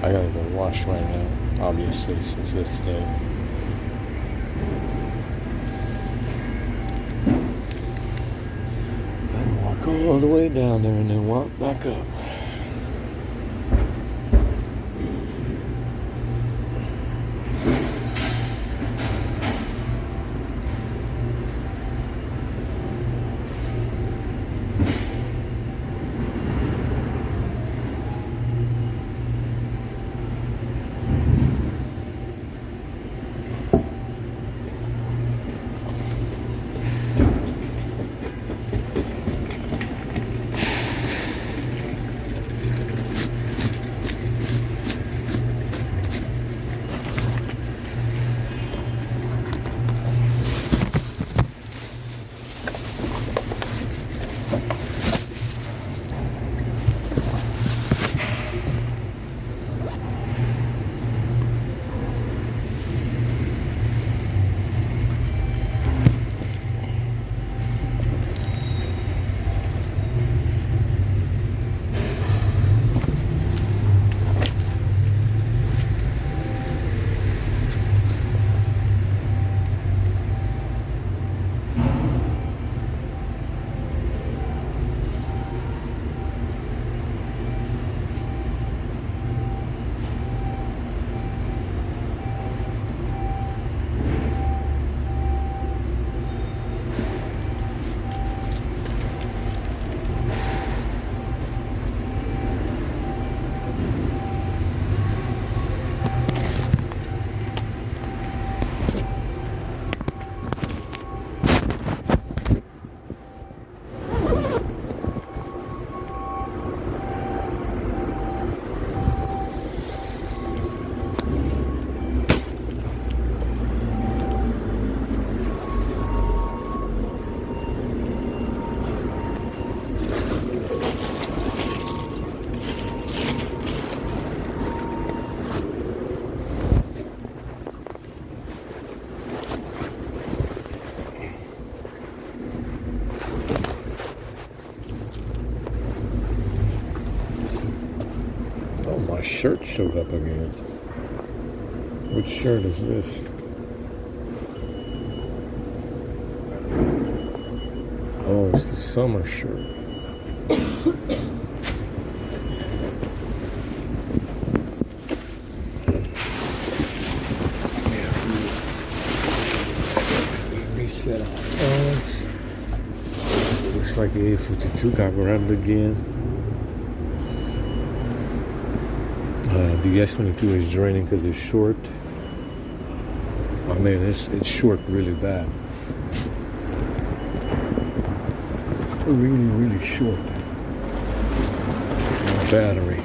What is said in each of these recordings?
I gotta go wash right now, obviously, since yesterday. And walk all the way down there and then walk back up. Oh, my shirt showed up again. Which shirt is this? Oh, it's the summer shirt. Reset our phones. Looks like the A52 got rammed again. The S22 is draining because it's short. I mean, it's short really bad. Really short. Battery.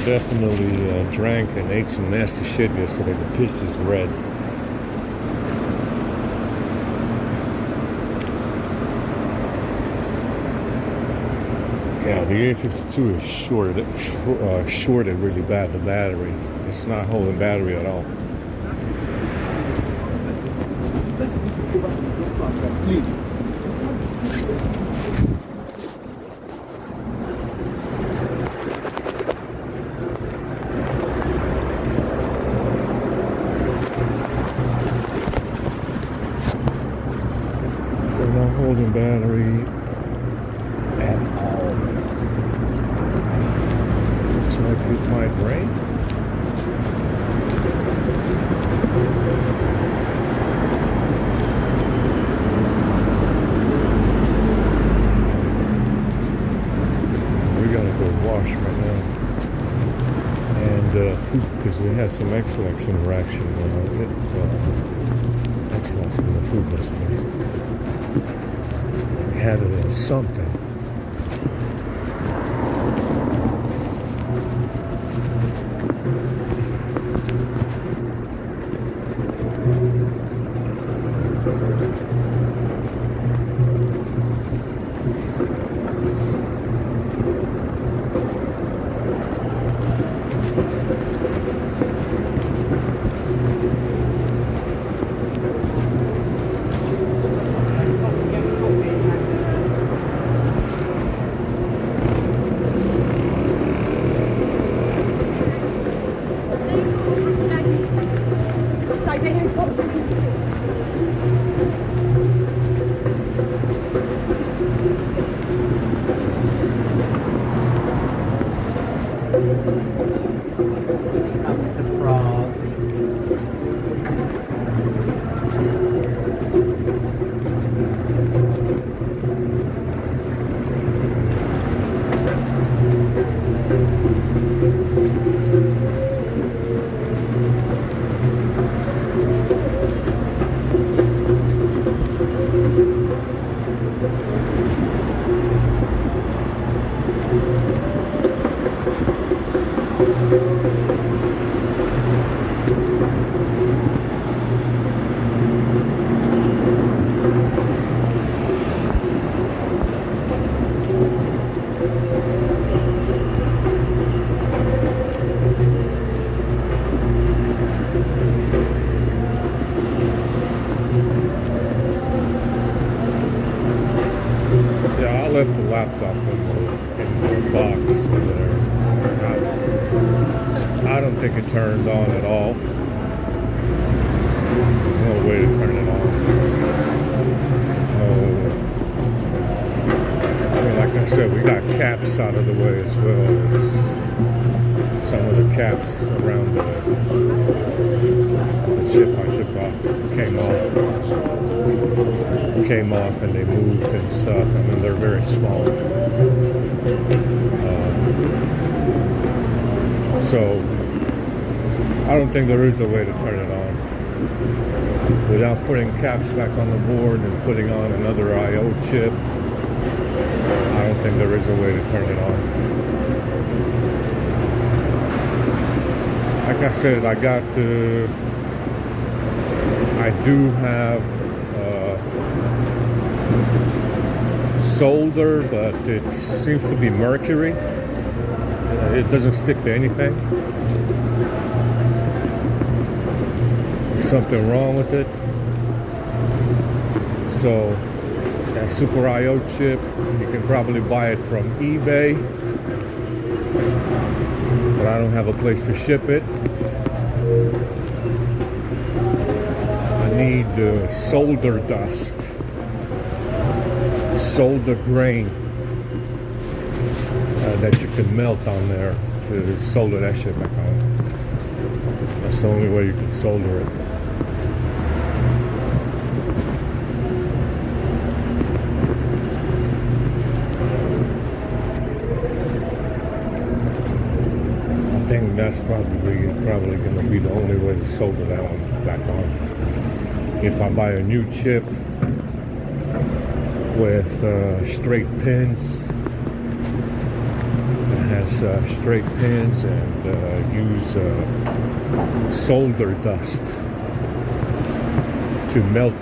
Definitely drank and ate some nasty shit yesterday. The piss is red. Yeah, the A52 is shorted really bad, the battery. It's not holding battery at all. Not holding battery at all. Looks like it might rain. because we had some X-Lex interaction. X-Lex in the food yesterday. We had it in something. Left the laptop in the box over there. I don't think it turned on at all. There's no way to turn it on. So, I mean, like I said, we got caps out of the way as well. Some of the caps around the chip I took off came off and they moved and stuff. I mean, they're very small. So I don't think there is a way to turn it on without putting caps back on the board and putting on another I/O chip. I don't think there is a way to turn it on. Like I said, I do have solder, but it seems to be mercury. It doesn't stick to anything. There's something wrong with it. So that Super I/O chip, you can probably buy it from eBay, but I don't have a place to ship it. I need solder dust, solder grain that you can melt on there to solder that shit back on. That's the only way you can solder it. I think that's probably going to be the only way to solder that one back on. If I buy a new chip with straight pins, it has straight pins, and use solder dust to melt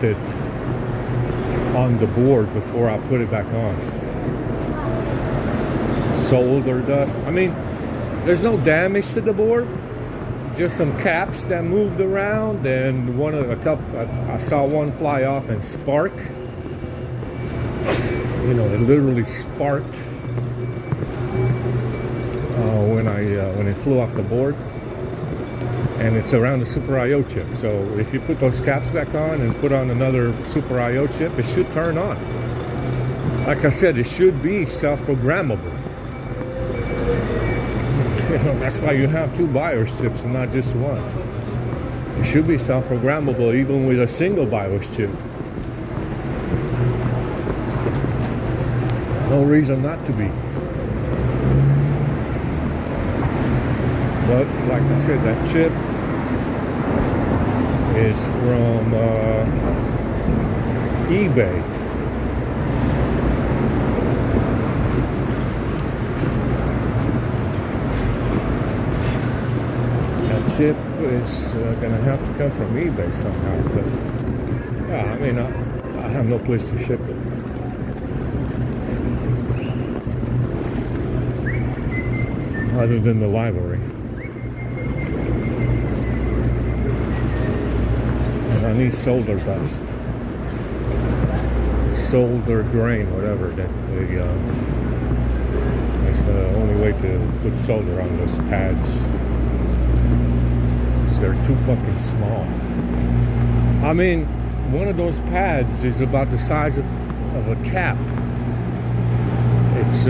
it on the board before I put it back on. Solder dust. I mean, there's no damage to the board. Just some caps that moved around, and I saw one fly off and spark. You know, it literally sparked when it flew off the board, and it's around the Super I/O chip. So if you put those caps back on and put on another Super I/O chip, it should turn on. Like I said, it should be self-programmable. You know, that's why you have two BIOS chips and not just one. It should be self-programmable even with a single BIOS chip. No reason not to be. But like I said, that chip is from eBay. That chip is gonna have to come from eBay somehow. But yeah, I mean, I have no place to ship it. Other than the library. And I need solder dust. Solder grain, whatever. That's the only way to put solder on those pads. So they're too fucking small. I mean, one of those pads is about the size of a cap. It's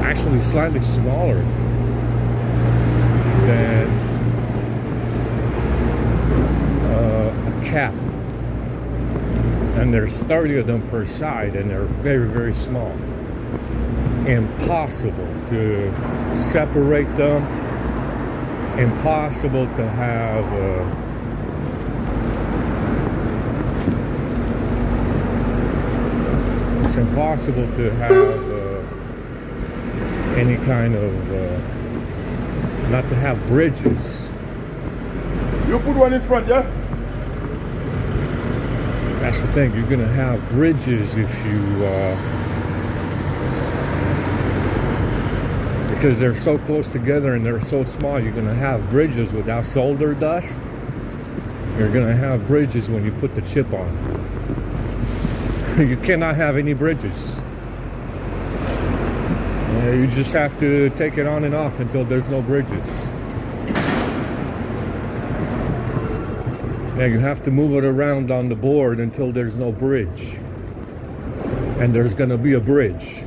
actually slightly smaller than a cap, and there's 30 of them per side, and they're very, very small. Impossible to separate them, impossible to have it's impossible to have any kind of not to have bridges. You put one in front, yeah? That's the thing, you're gonna have bridges if you because they're so close together and they're so small, you're gonna have bridges without solder dust. You're gonna have bridges when you put the chip on. You cannot have any bridges. You just have to take it on and off until there's no bridges. Now you have to move it around on the board until there's no bridge. And there's going to be a bridge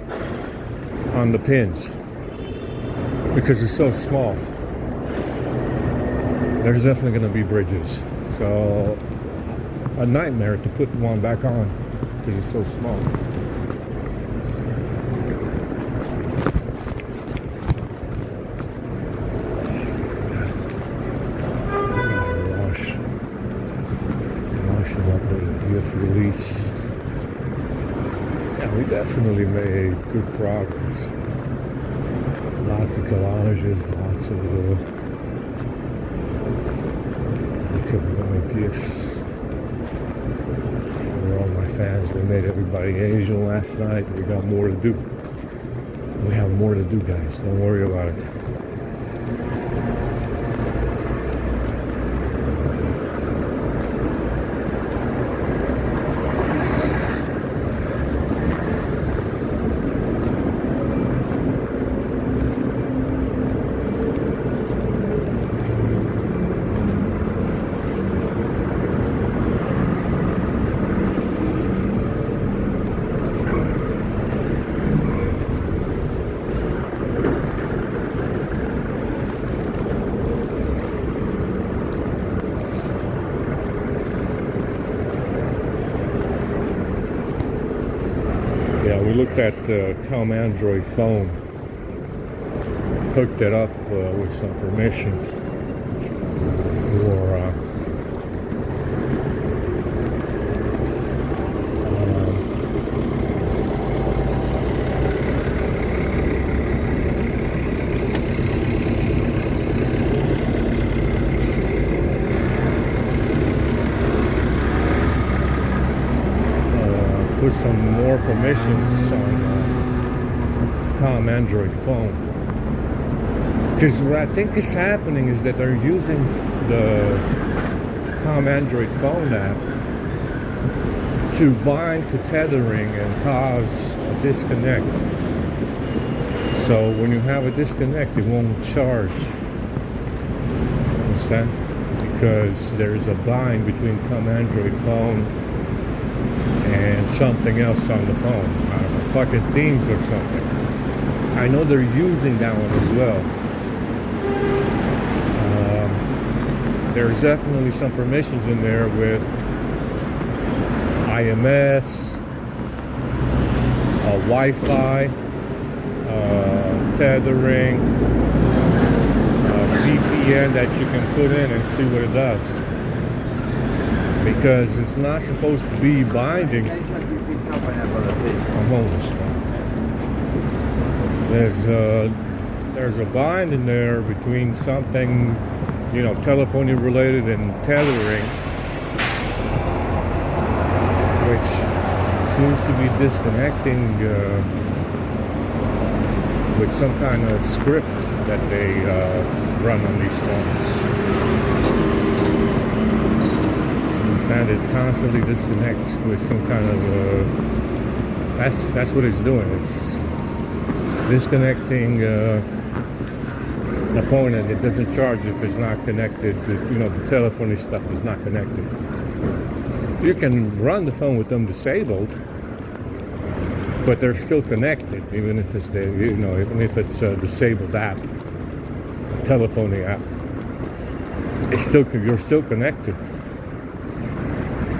on the pins because it's so small. There's definitely going to be bridges. So a nightmare to put one back on because it's so small. Release. Yeah, we definitely made good progress. Lots of collages, lots of gifts for all my fans. We made everybody Asian last night. We got more to do. We have more to do, guys. Don't worry about it. We looked at the Android phone, hooked it up with some permissions for put some more permissions on Android phone. Because what I think is happening is that they're using the Android phone app to bind to tethering and cause a disconnect. So when you have a disconnect, it won't charge. Understand? Because there's a bind between Android phone and something else on the phone. I don't know, fucking themes or something. I know they're using that one as well. There's definitely some permissions in there with IMS, Wi-Fi, tethering, VPN that you can put in and see what it does. Because it's not supposed to be binding. I'm homeless. There's a bind in there between something, you know, telephony related and tethering, which seems to be disconnecting with some kind of script that they run on these phones. And it constantly disconnects with some kind of that's what it's doing. It's disconnecting the phone, and it doesn't charge if it's not connected. You know, the telephony stuff is not connected. You can run the phone with them disabled, but they're still connected, even if it's even if it's a disabled app, a telephony app. You're still connected.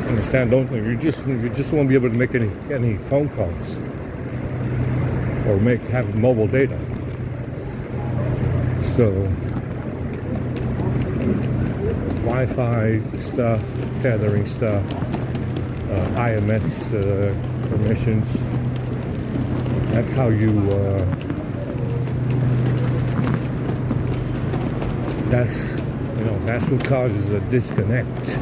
Understand? Don't you just won't be able to make any phone calls or have mobile data. So Wi-Fi stuff, tethering stuff, IMS permissions. That's how you. That's what causes a disconnect.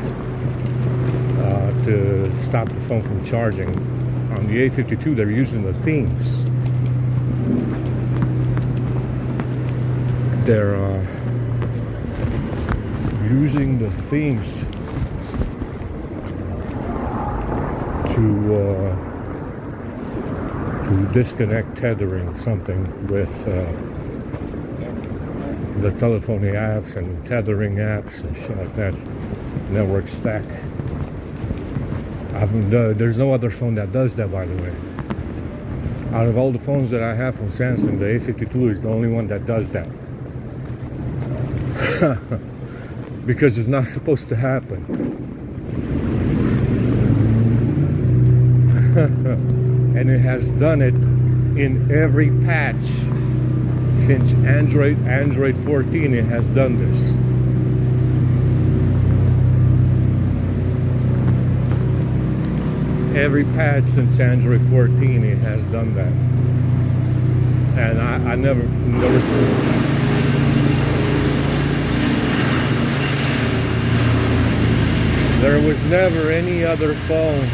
To stop the phone from charging. On the A52, they're using the themes. They're using the themes to disconnect tethering something with the telephony apps and tethering apps and shit like that. Network stack. There's no other phone that does that, by the way. Out of all the phones that I have from Samsung, the A52 is the only one that does that. Because it's not supposed to happen. And it has done it in every patch since Android 14. It has done this. Every patch since Android 14, it has done that. And I never there was never any other phone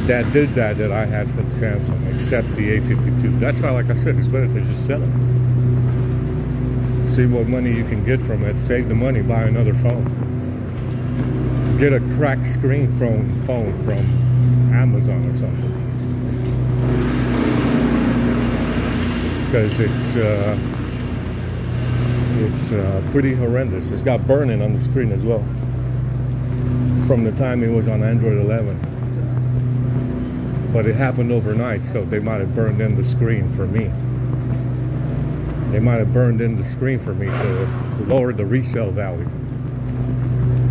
that did that I had from Samsung except the A52. That's why, like I said, it's better to just sell it. See what money you can get from it. Save the money, buy another phone. Get a cracked screen phone from Amazon or something, because it's pretty horrendous. It's got burning on the screen as well from the time it was on Android 11, but it happened overnight, so they might have burned in the screen for me. They might have burned in the screen for me to lower the resale value,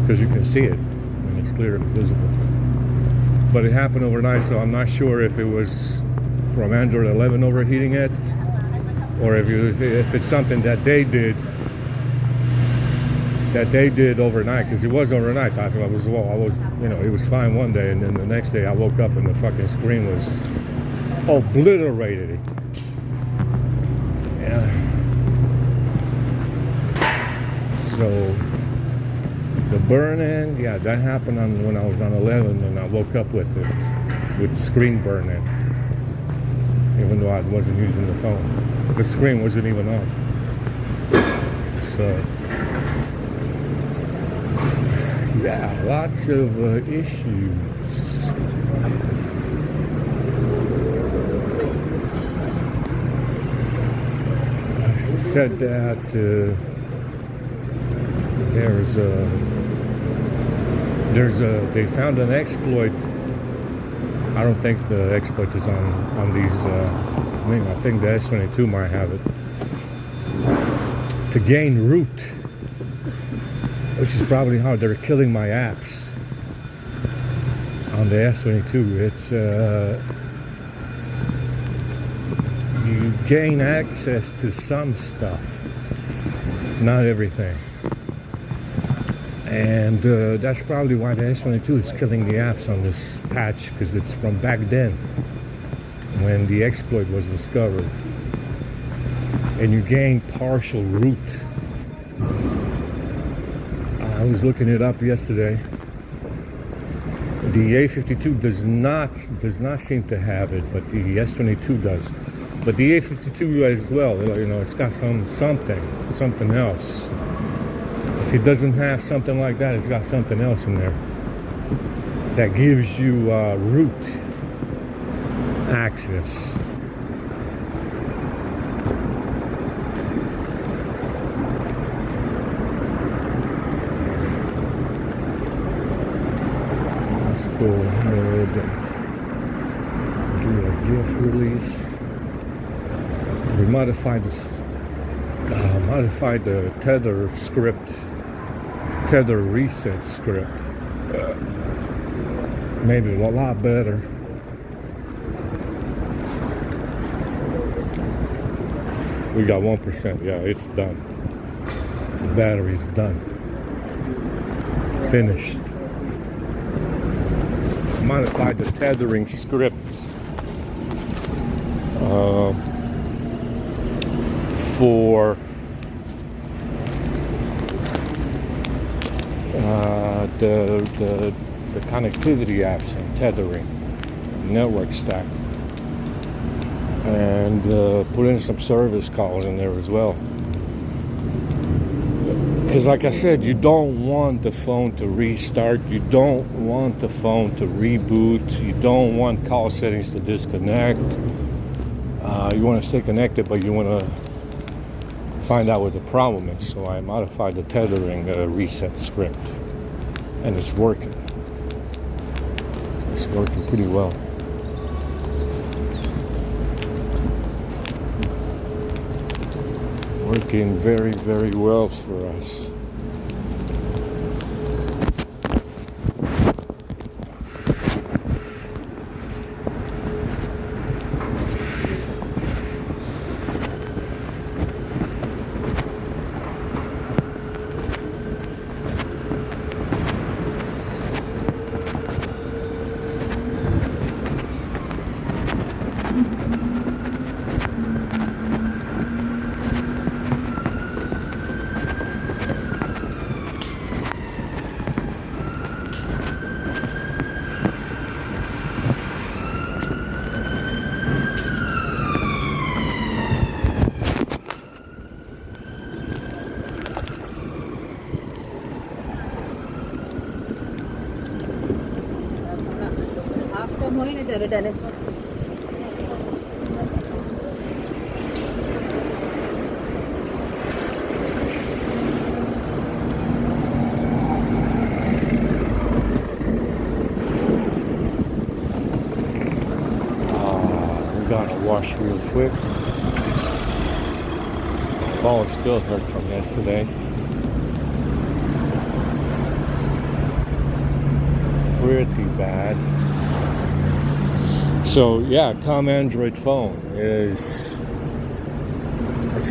because you can see it. It's clearly visible, but it happened overnight, so I'm not sure if it was from Android 11 overheating it, or if it's something that they did overnight, because it was overnight. I was it was fine one day, and then the next day I woke up and the fucking screen was obliterated. Yeah. So the burn-in, yeah, that happened when I was on 11, and I woke up with it, with screen burn-in, even though I wasn't using the phone. The screen wasn't even on. So, yeah, lots of issues. I said that they found an exploit. I don't think the exploit is on these. I think the S22 might have it, to gain root, which is probably how they're killing my apps on the S22. It's you gain access to some stuff Not everything. And that's probably why the S22 is killing the apps on this patch, because it's from back then when the exploit was discovered. And you gain partial root. I was looking it up yesterday. The A52 does not seem to have it, but the S22 does. But the A52 as well, you know, it's got something else. If it doesn't have something like that, it's got something else in there that gives you root access. Let's go ahead and do a GIF release. We modified the tether script, tether reset script. Made it a lot better. We got 1%. Yeah, it's done. The battery's done. Finished. Modified the tethering script for the connectivity apps and tethering network stack, and put in some service calls in there as well, because like I said, you don't want the phone to restart, you don't want the phone to reboot, you don't want call settings to disconnect. You want to stay connected, but you want to find out what the problem is. So I modified the tethering reset script, and it's working. It's working pretty well. Working very, very well for us. Gotta wash real quick. Ball still hurt from yesterday. Pretty bad. So yeah, Android phone it's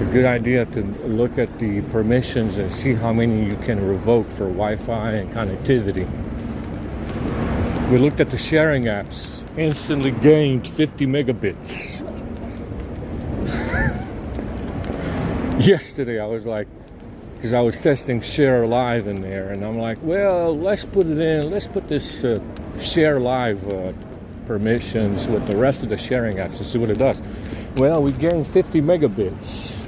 a good idea to look at the permissions and see how many you can revoke for Wi-Fi and connectivity. We looked at the sharing apps, instantly gained 50 megabits. Yesterday I was like, because I was testing Share Live in there, and I'm like, well, let's put this Share Live permissions with the rest of the sharing apps to see what it does. Well, we gained 50 megabits.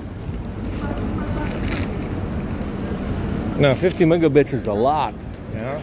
Now 50 megabits is a lot, yeah?